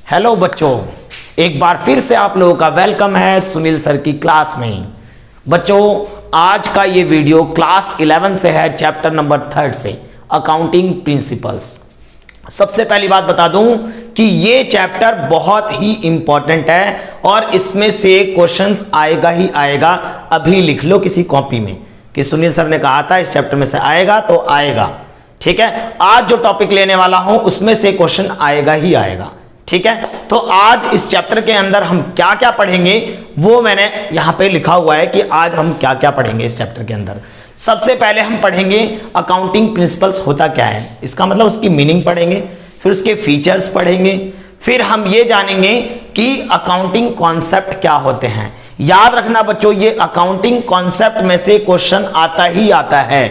Hello बच्चों, एक बार फिर से आप लोगों का वेलकम है सुनील सर की क्लास में। बच्चों, आज का ये वीडियो क्लास 11 से है, चैप्टर नंबर 3 से, अकाउंटिंग प्रिंसिपल्स। सबसे पहली बात बता दूं कि ये चैप्टर बहुत ही इंपॉर्टेंट है और इसमें से क्वेश्चंस आएगा ही आएगा। अभी लिख लो किसी कॉपी में कि सुनील सर ने कहा था इस चैप्टर में से आएगा तो आएगा। ठीक है, आज जो टॉपिक लेने वाला हूं उसमें से क्वेश्चन आएगा ही आएगा। ठीक है, तो आज इस चैप्टर के अंदर हम क्या क्या पढ़ेंगे वो मैंने यहां पे लिखा हुआ है कि आज हम क्या क्या पढ़ेंगे इस चैप्टर के अंदर। सबसे पहले हम पढ़ेंगे अकाउंटिंग प्रिंसिपल्स होता क्या है, इसका मतलब उसकी मीनिंग पढ़ेंगे, फिर उसके फीचर्स पढ़ेंगे, फिर हम ये जानेंगे कि अकाउंटिंग कॉन्सेप्ट क्या होते हैं। याद रखना बच्चों, ये अकाउंटिंग कॉन्सेप्ट में से क्वेश्चन आता ही आता है।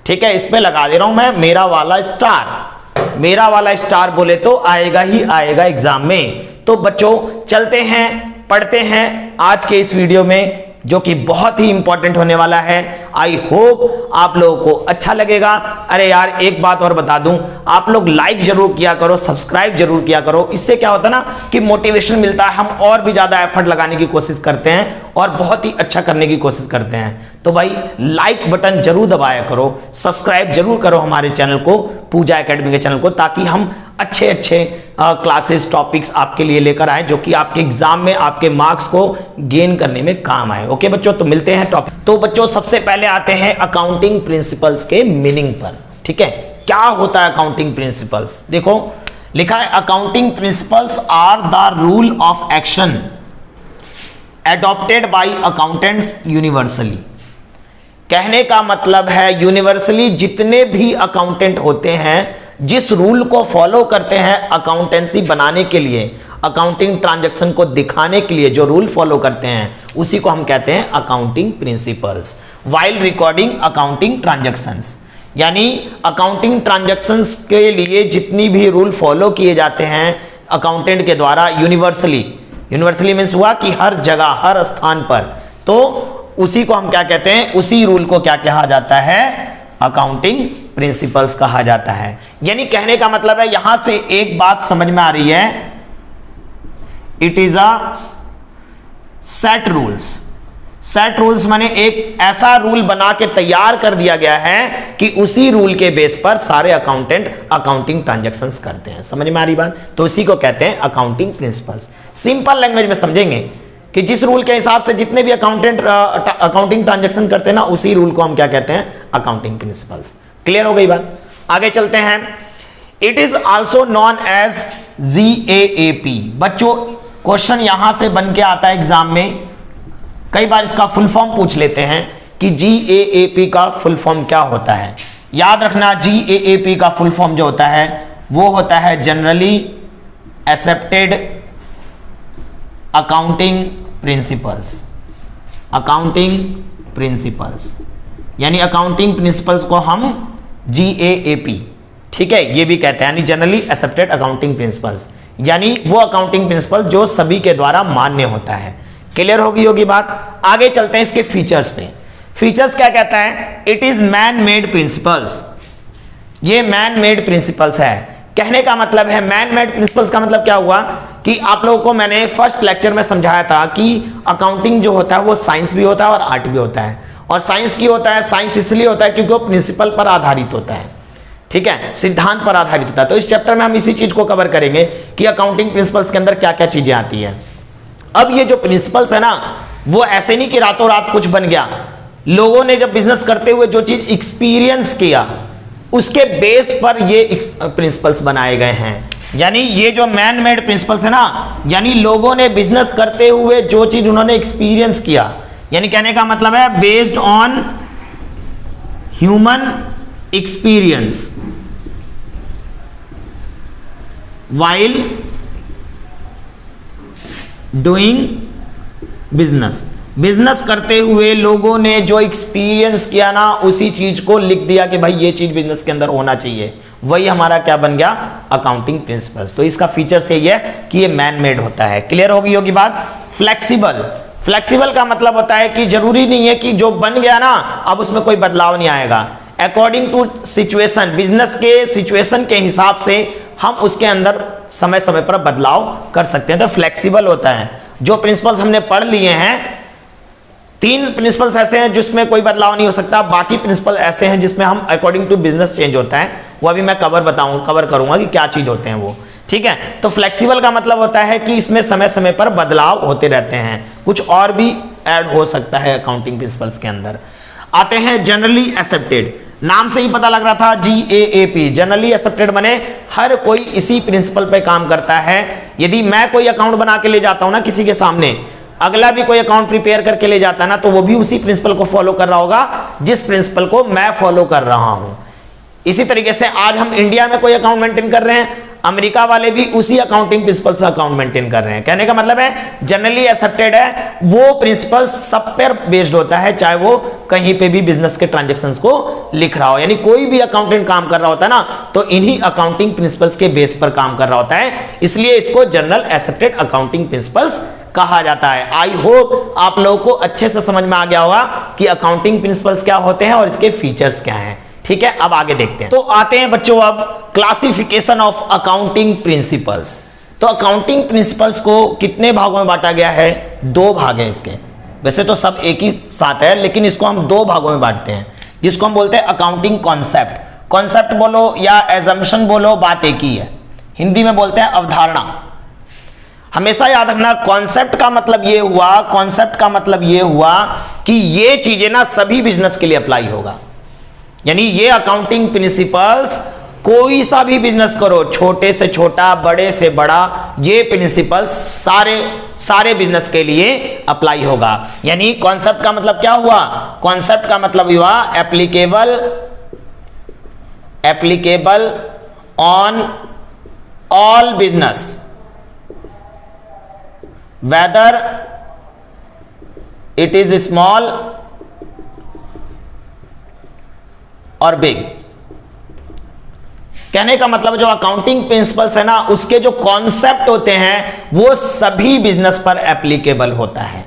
ठीक है, इस पे लगा दे रहा हूं मैं मेरा वाला स्टार। मेरा वाला स्टार बोले तो आएगा ही आएगा एग्जाम में। तो बच्चों चलते हैं, पढ़ते हैं आज के इस वीडियो में जो कि बहुत ही इंपॉर्टेंट होने वाला है। आई होप आप लोगों को अच्छा लगेगा। अरे यार, एक बात और बता दूं, आप लोग लाइक जरूर किया करो, सब्सक्राइब जरूर किया करो। इससे क्या होता है ना कि मोटिवेशन मिलता है, हम और भी ज्यादा एफर्ट लगाने की कोशिश करते हैं और बहुत ही अच्छा करने की कोशिश करते हैं। तो भाई लाइक बटन जरूर दबाया करो, सब्सक्राइब जरूर करो हमारे चैनल को, पूजा एकेडमी के चैनल को, ताकि हम अच्छे अच्छे क्लासेस टॉपिक्स आपके लिए लेकर आए जो कि आपके एग्जाम में आपके मार्क्स को गेन करने में काम आए। ओके बच्चों, तो मिलते हैं टॉपिक। तो बच्चों सबसे पहले आते हैं अकाउंटिंग प्रिंसिपल्स के मीनिंग पर। ठीक है, क्या होता है अकाउंटिंग प्रिंसिपल्स? देखो लिखा है, accounting principles are the rule of action adopted by accountants universally. कहने का मतलब है यूनिवर्सली जितने भी अकाउंटेंट होते हैं जिस रूल को फॉलो करते हैं अकाउंटेंसी बनाने के लिए, अकाउंटिंग ट्रांजैक्शन को दिखाने के लिए जो रूल फॉलो करते हैं उसी को हम कहते हैं accounting principles while recording accounting transactions. यानी अकाउंटिंग ट्रांजैक्शंस के लिए जितनी भी रूल फॉलो किए जाते हैं अकाउंटेंट के द्वारा यूनिवर्सली, यूनिवर्सली मीन्स हुआ कि हर जगह हर स्थान पर, तो उसी को हम क्या कहते हैं, उसी रूल को क्या कहा जाता है, अकाउंटिंग प्रिंसिपल्स कहा जाता है। यानी कहने का मतलब है, यहां से एक बात समझ में आ रही है, it is a set rules. Set rules माने एक ऐसा रूल बना के तैयार कर दिया गया है कि उसी रूल के बेस पर सारे अकाउंटेंट अकाउंटिंग ट्रांजैक्शंस करते हैं। समझ में आ रही बात? तो इसी को कहते हैं अकाउंटिंग प्रिंसिपल्स। सिंपल लैंग्वेज में समझेंगे कि जिस रूल के हिसाब से जितने भी अकाउंटेंट अकाउंटिंग ट्रांजैक्शन करते हैं ना, उसी रूल को हम क्या कहते हैं, अकाउंटिंग प्रिंसिपल्स। क्लियर हो गई बात? आगे चलते हैं। It is also known as GAAP। बच्चों क्वेश्चन यहां से बन के आता है एग्जाम में, कई बार इसका फुल फॉर्म पूछ लेते हैं कि GAAP का फुल फॉर्म क्या होता है। याद रखना, GAAP का फुल फॉर्म जो होता है वो होता है generally accepted accounting principles. Accounting principles यानी अकाउंटिंग प्रिंसिपल्स को हम GAAP, ठीक है, ये भी कहते हैं, यानी जनरली एक्सेप्टेड अकाउंटिंग प्रिंसिपल्स, यानी वो अकाउंटिंग प्रिंसिपल जो सभी के द्वारा मान्य होता है। क्लियर होगी बात? आगे चलते हैं इसके फीचर्स पे। फीचर्स क्या कहता है? It is man made principles. ये मैन मेड प्रिंसिपल्स है। कहने का मतलब है, मैन मेड प्रिंसिपल्स का मतलब क्या हुआ कि आप लोगों को मैंने फर्स्ट लेक्चर में समझाया था कि अकाउंटिंग जो होता है वो साइंस भी होता है और आर्ट भी होता है। और साइंस की होता है, साइंस इसलिए होता है क्योंकि वो प्रिंसिपल पर आधारित होता है। ठीक है, सिद्धांत पर आधारित होता है। तो इस चैप्टर में हम इसी चीज को कवर करेंगे कि अकाउंटिंग प्रिंसिपल्स के अंदर क्या क्या चीजें आती है। अब ये जो प्रिंसिपल्स है ना, वो ऐसे नहीं कि रातों रात कुछ बन गया। लोगों ने जब बिजनेस करते हुए जो चीज एक्सपीरियंस किया उसके बेस पर ये प्रिंसिपल्स बनाए गए हैं। यानी ये जो मैन मेड प्रिंसिपल्स है ना, यानी लोगों ने बिजनेस करते हुए जो चीज उन्होंने एक्सपीरियंस किया, यानी कहने का मतलब है based on human experience while doing business. Business करते हुए लोगों ने जो एक्सपीरियंस किया ना, उसी चीज को लिख दिया कि भाई ये चीज बिजनेस के अंदर होना चाहिए, वही हमारा क्या बन गया, अकाउंटिंग प्रिंसिपल्स। तो इसका फीचर से ये है कि ये मैन मेड होता है। क्लियर होगी बात? फ्लेक्सिबल। फ्लेक्सिबल का मतलब होता है कि जरूरी नहीं है कि जो बन गया ना अब उसमें कोई बदलाव नहीं आएगा। अकॉर्डिंग टू सिचुएशन, बिजनेस के सिचुएशन के हिसाब से हम उसके अंदर समय समय पर बदलाव कर सकते हैं, तो फ्लेक्सिबल होता है। जो प्रिंसिपल्स हमने पढ़ लिए हैं, 3 प्रिंसिपल्स ऐसे हैं जिसमें कोई बदलाव नहीं हो सकता, बाकी प्रिंसिपल ऐसे हैं जिसमें हम अकॉर्डिंग टू बिजनेस चेंज होता है। वो अभी मैं कवर करूंगा कि क्या चीज होते हैं वो, ठीक है। तो फ्लेक्सिबल का मतलब होता है कि इसमें समय समय पर बदलाव होते रहते हैं, कुछ और भी ऐड हो सकता है अकाउंटिंग प्रिंसिपल्स के अंदर। आते हैं जनरली एक्सेप्टेड, नाम से ही पता लग रहा था GAAP, जनरली एक्सेप्टेड माने हर कोई इसी प्रिंसिपल पे काम करता है। यदि मैं कोई अकाउंट बना के ले जाता हूं ना किसी के सामने, अगला भी कोई अकाउंट प्रिपेयर करके ले जाता है ना, तो वो भी उसी प्रिंसिपल को फॉलो कर रहा होगा जिस प्रिंसिपल को मैं फॉलो कर रहा हूं। इसी तरीके से आज हम इंडिया में कोई अकाउंट मेंटेन कर रहे हैं, अमेरिका वाले भी उसी अकाउंटिंग प्रिंसिपल से अकाउंट मेंटेन कर रहे हैं। कहने का मतलब है जनरली एक्सेप्टेड है, वो प्रिंसिपल सब पर बेस्ड होता है, चाहे वो कहीं पे भी बिजनेस के ट्रांजैक्शंस को लिख रहा हो। यानी कोई भी अकाउंटेंट काम कर रहा होता है ना, तो इन्हीं अकाउंटिंग प्रिंसिपल्स के बेस पर काम कर रहा होता है, इसलिए इसको जनरल एक्सेप्टेड अकाउंटिंग प्रिंसिपल्स कहा जाता है। आई होप आप लोगों को अच्छे से समझ में आ गया होगा कि अकाउंटिंग प्रिंसिपल्स क्या होते हैं और इसके फीचर्स क्या हैं, ठीक है। अब आगे देखते हैं। तो आते हैं बच्चों अब क्लासिफिकेशन ऑफ अकाउंटिंग प्रिंसिपल्स। तो अकाउंटिंग प्रिंसिपल्स को कितने भागों में बांटा गया है? 2 भाग हैं इसके। वैसे तो सब एक ही साथ है, लेकिन इसको हम 2 भागों में बांटते हैं, जिसको हम बोलते हैं अकाउंटिंग कॉन्सेप्ट। कॉन्सेप्ट बोलो या एजम्पशन बोलो, बात एक ही है। हिंदी में बोलते हैं अवधारणा। हमेशा याद रखना, कॉन्सेप्ट का मतलब ये हुआ कि ये चीजें ना सभी बिजनेस के लिए अप्लाई होगा। यानी ये अकाउंटिंग प्रिंसिपल्स कोई सा भी बिजनेस करो, छोटे से छोटा, बड़े से बड़ा, ये प्रिंसिपल्स सारे बिजनेस के लिए अप्लाई होगा। यानी कॉन्सेप्ट का मतलब क्या हुआ? कॉन्सेप्ट का मतलब हुआ applicable on all business, whether it is small और बिग। कहने का मतलब जो अकाउंटिंग प्रिंसिपल्स है ना, उसके जो कॉन्सेप्ट होते हैं वो सभी बिजनेस पर एप्लीकेबल होता है,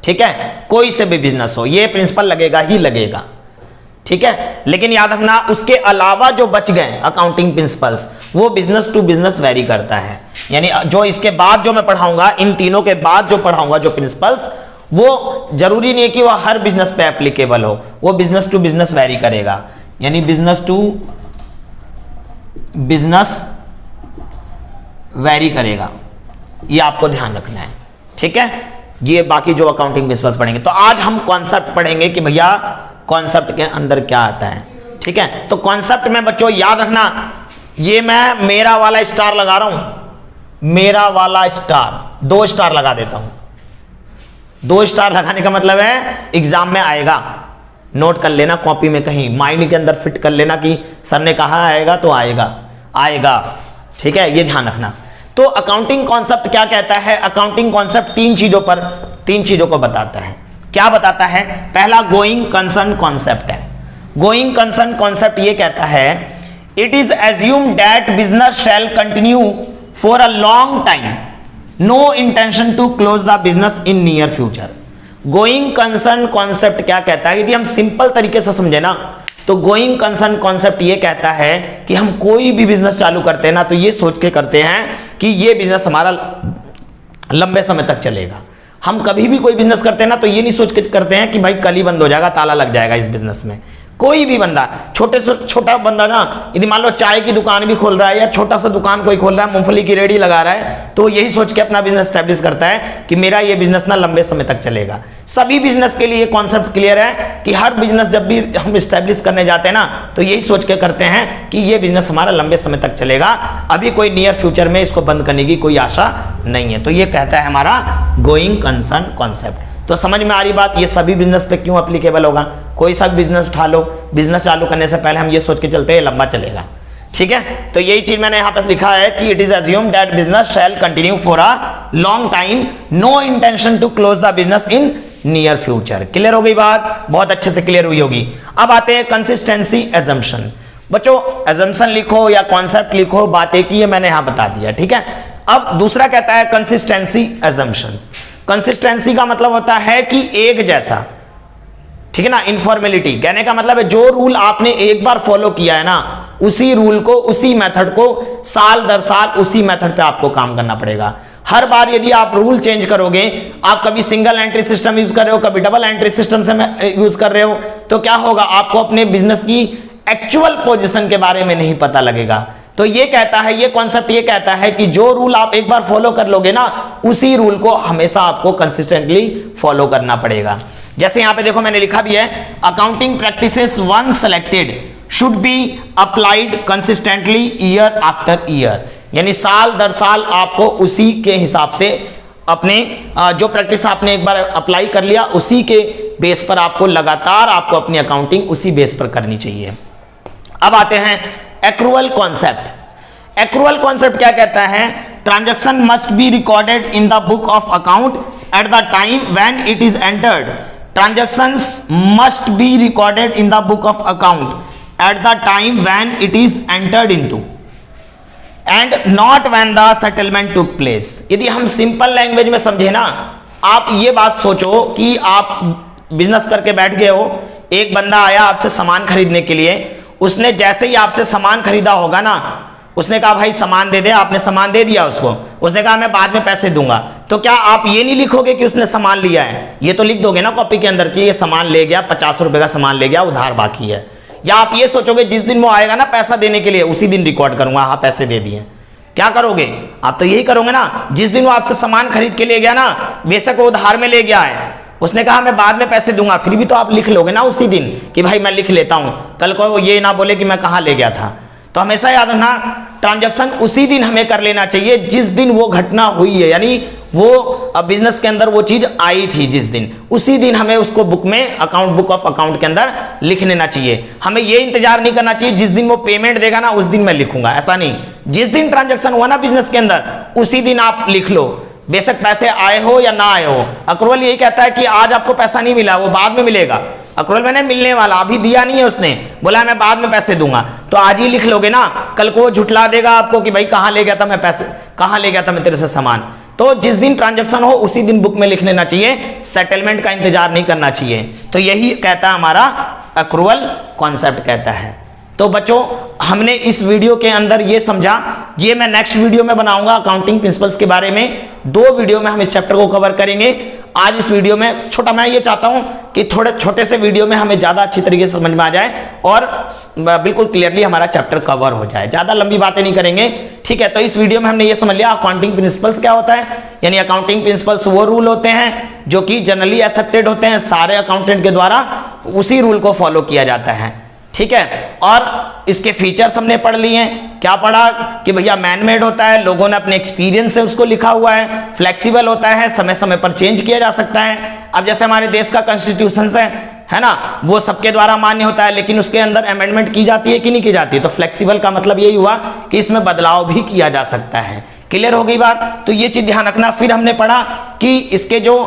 ठीक है। कोई से भी बिजनेस हो, ये प्रिंसिपल लगेगा ही लगेगा, ठीक है। लेकिन याद रखना, उसके अलावा जो बच गए अकाउंटिंग प्रिंसिपल्स, वो बिजनेस टू बिजनेस वेरी करता है। यानी जो इसके बाद जो मैं पढ़ाऊंगा, इन तीनों के बाद जो पढ़ाऊंगा जो प्रिंसिपल्स, वो जरूरी नहीं है कि वो हर बिजनेस पे एप्लीकेबल हो, वो बिजनेस टू बिजनेस वेरी करेगा। यानी बिजनेस टू बिजनेस वेरी करेगा, ये आपको ध्यान रखना है, ठीक है। ये बाकी जो अकाउंटिंग प्रिंसिपल्स पढ़ेंगे। तो आज हम कॉन्सेप्ट पढ़ेंगे कि भैया कॉन्सेप्ट के अंदर क्या आता है, ठीक है। तो कॉन्सेप्ट में बच्चों याद रखना, ये मैं मेरा वाला स्टार लगा रहा हूं, मेरा वाला स्टार 2 स्टार लगा देता हूं। 2 स्टार लगाने का मतलब है एग्जाम में आएगा, नोट कर लेना कॉपी में, कहीं माइंड के अंदर फिट कर लेना कि सर ने कहा आएगा तो आएगा, ठीक है, ये ध्यान रखना। तो अकाउंटिंग कॉन्सेप्ट क्या कहता है? अकाउंटिंग कॉन्सेप्ट 3 चीजों को बताता है। क्या बताता है? पहला गोइंग कंसर्न कॉन्सेप्ट है। गोइंग कंसर्न कॉन्सेप्ट ये कहता है, it is assume that business shall continue for a long time, no intention to close the business in near future. Going concern concept क्या कहता है? यदि हम सिंपल तरीके से समझे ना, तो गोइंग कंसर्न कॉन्सेप्ट ये कहता है कि हम कोई भी बिजनेस चालू करते हैं ना, तो ये सोच के करते हैं कि ये बिजनेस हमारा लंबे समय तक चलेगा। हम कभी भी कोई बिजनेस करते हैं ना, तो ये नहीं सोच के करते हैं कि भाई कल ही बंद हो जाएगा, ताला लग जाएगा इस बिजनेस में। कोई भी बंदा, छोटे से छोटा बंदा ना, यदि मान लो चाय की दुकान भी खोल रहा है या छोटा सा दुकान कोई खोल रहा है, मूंगफली की रेडी लगा रहा है, तो यही सोच के अपना बिजनेस स्टैब्लिश करता है कि मेरा ये बिजनेस ना लंबे समय तक चलेगा। सभी बिजनेस के लिए कॉन्सेप्ट क्लियर है कि हर बिजनेस जब भी हम स्टैब्लिश करने जाते हैं ना, तो यही सोच के करते हैं कि ये बिजनेस हमारा लंबे समय तक चलेगा, अभी कोई नियर फ्यूचर में इसको बंद करने की कोई आशा नहीं है। तो ये कहता है हमारा गोइंग कंसर्न कॉन्सेप्ट। तो समझ में आ रही बात, ये सभी बिजनेस पे क्यों एप्लीकेबल होगा? कोई सा बिजनेस उठा लो, बिजनेस चालू करने से पहले हम ये सोच के चलते हैं लंबा चलेगा, ठीक है। तो यही चीज मैंने यहां पर लिखा है कि it is assume that business shall continue for a long time, no intention to close the business in near future. Clear हो गई बात? बहुत अच्छे से क्लियर हुई होगी। अब आते हैं कंसिस्टेंसी एजम्पशन। बच्चों एजम्पशन लिखो या कॉन्सेप्ट लिखो, बात एक ही है, मैंने यहां बता दिया, ठीक है। अब दूसरा कहता है कंसिस्टेंसी एजम्पशन। कंसिस्टेंसी का मतलब होता है कि एक जैसा, ठीक है ना। इनफॉर्मेलिटी कहने का मतलब है जो रूल आपने एक बार फॉलो किया है ना, उसी रूल को, उसी मेथड को साल दर साल उसी मेथड पे आपको काम करना पड़ेगा। हर बार यदि आप रूल चेंज करोगे, आप कभी सिंगल एंट्री सिस्टम यूज कर रहे हो, कभी डबल एंट्री सिस्टम से यूज कर रहे हो, तो क्या होगा, आपको अपने बिजनेस की एक्चुअल पोजीशन के बारे में नहीं पता लगेगा। तो ये कहता है, ये कॉन्सेप्ट ये कहता है कि जो रूल आप एक बार फॉलो कर लोगे ना, उसी रूल को हमेशा आपको कंसिस्टेंटली फॉलो करना पड़ेगा। जैसे यहां पे देखो मैंने लिखा भी है, accounting practices once selected should be applied consistently year after year, यानी साल दर साल आपको उसी के हिसाब से अपने जो प्रैक्टिस आपने एक बार अप्लाई कर लिया, उसी के बेस पर आपको लगातार आपको अपनी अकाउंटिंग उसी बेस पर करनी चाहिए। अब आते हैं एक्रूअल कॉन्सेप्ट। एक्रूअल कॉन्सेप्ट क्या कहता है, transaction must be recorded in the book of account at the time when it is entered. Transactions must be recorded in the book of account at the time when it is entered into and not when the settlement took place. यदि हम simple language में समझे ना, आप ये बात सोचो कि आप बिजनेस करके बैठ गए हो, एक बंदा आया आपसे सामान खरीदने के लिए, उसने जैसे ही आपसे सामान खरीदा होगा ना, उसने कहा भाई सामान दे दे, आपने सामान दे दिया उसको, उसने कहा मैं बाद में पैसे दूंगा, तो क्या आप ये नहीं लिखोगे कि उसने सामान लिया है, ये तो लिख दोगे ना कॉपी के अंदर कि ये सामान ले गया, 50 रुपए का सामान ले गया, उधार बाकी है। या आप ये सोचोगे जिस दिन वो आएगा ना पैसा देने के लिए, उसी दिन रिकॉर्ड करूंगा, हाँ पैसे दे दिए। क्या करोगे आप, तो यही करोगे ना, जिस दिन वो आपसे सामान खरीद के ले गया ना, बेशक वो उधार में ले गया है, उसने कहा मैं बाद में पैसे दूंगा, फिर भी तो आप लिख लोगे ना उसी दिन कि भाई मैं लिख लेता हूं, कल को वो ये ना बोले कि मैं कहां ले गया था। तो हमेशा याद रखना, ट्रांजैक्शन उसी दिन हमें कर लेना चाहिए जिस दिन वो घटना हुई है, यानी वो बिजनेस के अंदर वो चीज आई थी जिस दिन, उसी दिन हमें उसको बुक में, अकाउंट बुक ऑफ अकाउंट के अंदर लिख लेना चाहिए। हमें ये इंतजार नहीं करना चाहिए जिस दिन वो पेमेंट देगा ना उस दिन मैं लिखूंगा, ऐसा नहीं। जिस दिन ट्रांजैक्शन हुआ ना बिजनेस के अंदर, उसी दिन आप लिख लो, बेशक पैसे आए हो या ना आए हो। अक्रूवल यही कहता है कि आज आपको पैसा नहीं मिला, वो बाद में मिलेगा। अक्रूवल मैंने मिलने वाला, अभी दिया नहीं है उसने, बोला मैं बाद में पैसे दूंगा, तो आज ही लिख लोगे ना, कल को वो झुठला देगा आपको कि भाई कहां ले गया था मैं पैसे, कहां ले गया था मैं तेरे से सामान। तो जिस दिन ट्रांजैक्शन हो उसी दिन बुक में लिख लेना चाहिए, सेटलमेंट का इंतजार नहीं करना चाहिए। तो यही कहता है हमारा अक्रूवल कॉन्सेप्ट कहता है। तो बच्चों हमने इस वीडियो के अंदर ये समझा, ये मैं नेक्स्ट वीडियो में बनाऊंगा अकाउंटिंग प्रिंसिपल्स के बारे में, 2 वीडियो में हम इस चैप्टर को कवर करेंगे। आज इस वीडियो में छोटा, मैं ये चाहता हूं कि थोड़े छोटे से वीडियो में हमें ज्यादा अच्छी तरीके से समझ में आ जाए और बिल्कुल क्लियरली हमारा चैप्टर कवर हो जाए, ज्यादा लंबी बातें नहीं करेंगे, ठीक है। तो इस वीडियो में हमने ये समझ लिया अकाउंटिंग प्रिंसिपल्स क्या होता है, यानी अकाउंटिंग प्रिंसिपल्स वो रूल होते हैं जो कि जनरली एक्सेप्टेड होते हैं सारे अकाउंटेंट के द्वारा, उसी रूल को फॉलो किया जाता है, ठीक है। और इसके फीचर्स हमने पढ़ लिए हैं। क्या पढ़ा कि भैया मैनमेड होता है, लोगों ने अपने एक्सपीरियंस से उसको लिखा हुआ है, फ्लेक्सिबल होता है, समय समय पर चेंज किया जा सकता है। अब जैसे हमारे देश का कॉन्स्टिट्यूशन है ना, वो सबके द्वारा मान्य होता है, लेकिन उसके अंदर अमेंडमेंट की जाती है कि नहीं की जाती है। तो फ्लेक्सिबल का मतलब यही हुआ कि इसमें बदलाव भी किया जा सकता है। क्लियर हो गई बात, तो ये चीज ध्यान रखना। फिर हमने पढ़ा कि इसके जो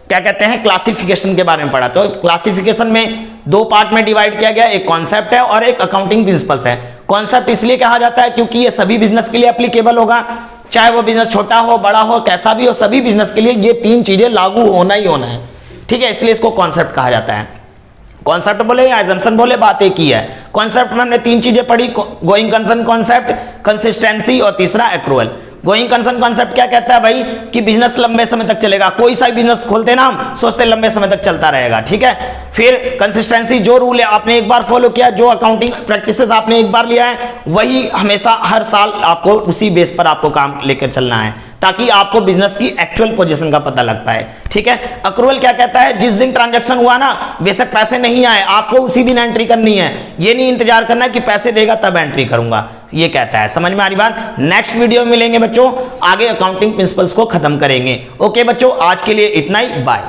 क्या कहते हैं क्लासिफिकेशन के बारे में पढ़ा। तो क्लासिफिकेशन में 2 पार्ट में डिवाइड किया गया, एक कॉन्सेप्ट है और एक अकाउंटिंग प्रिंसिपल्स है। कॉन्सेप्ट इसलिए कहा जाता है क्योंकि ये सभी बिजनेस के लिए एप्लीकेबल होगा, चाहे वो बिजनेस छोटा हो बड़ा हो कैसा भी हो, सभी बिजनेस के लिए ये 3 चीजें लागू होना ही होना है, ठीक है। इसलिए इसको कॉन्सेप्ट कहा जाता है। कॉन्सेप्ट बोले या अजम्पशन बोले, बात एक ही है। कॉन्सेप्ट में हमने 3 चीजें पढ़ी, गोइंग कंसर्न कॉन्सेप्ट, कंसिस्टेंसी और तीसरा एक्रूवल। गोइंग कंसर्न कॉन्सेप्ट क्या कहता है भाई कि बिजनेस लंबे समय तक चलेगा, कोई सा बिजनेस खोलते ना हम सोचते लंबे समय तक चलता रहेगा, ठीक है। फिर कंसिस्टेंसी, जो रूल है आपने एक बार फॉलो किया, जो अकाउंटिंग प्रैक्टिसेस आपने एक बार लिया है, वही हमेशा हर साल आपको उसी बेस पर आपको काम लेकर चलना है, ताकि आपको बिजनेस की एक्चुअल पोजीशन का पता लग पाए, ठीक है। अक्रूवल क्या कहता है, जिस दिन ट्रांजैक्शन हुआ ना, बेशक पैसे नहीं आए, आपको उसी दिन एंट्री करनी है, ये नहीं इंतजार करना है कि पैसे देगा तब एंट्री करूंगा, ये कहता है। समझ में आ रही बात। नेक्स्ट वीडियो में मिलेंगे बच्चों, आगे अकाउंटिंग प्रिंसिपल्स को खत्म करेंगे। ओके बच्चों, आज के लिए इतना ही, बाय।